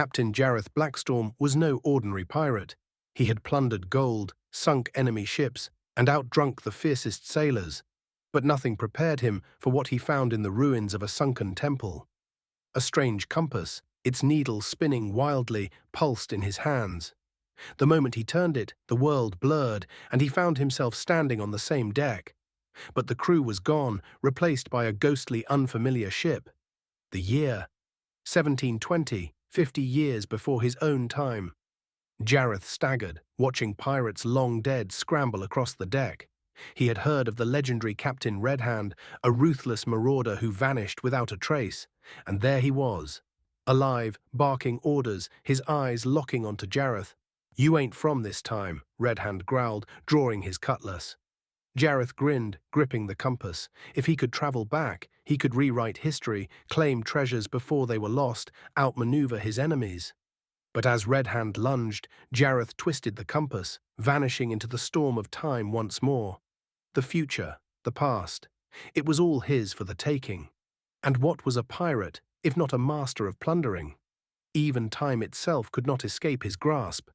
Captain Jareth Blackstorm was no ordinary pirate. He had plundered gold, sunk enemy ships, and outdrunk the fiercest sailors. But nothing prepared him for what he found in the ruins of a sunken temple. A strange compass, its needle spinning wildly, pulsed in his hands. The moment he turned it, the world blurred, and he found himself standing on the same deck. But the crew was gone, replaced by a ghostly, unfamiliar ship. The year: 1720, 50 years before his own time. Jareth staggered, watching pirates long dead scramble across the deck. He had heard of the legendary Captain Red Hand, a ruthless marauder who vanished without a trace. And there he was, alive, barking orders, his eyes locking onto Jareth. "You ain't from this time," Red Hand growled, drawing his cutlass. Jareth grinned, gripping the compass. If he could travel back, he could rewrite history, claim treasures before they were lost, outmaneuver his enemies. But as Red Hand lunged, Jareth twisted the compass, vanishing into the storm of time once more. The future, the past, it was all his for the taking. And what was a pirate, if not a master of plundering? Even time itself could not escape his grasp.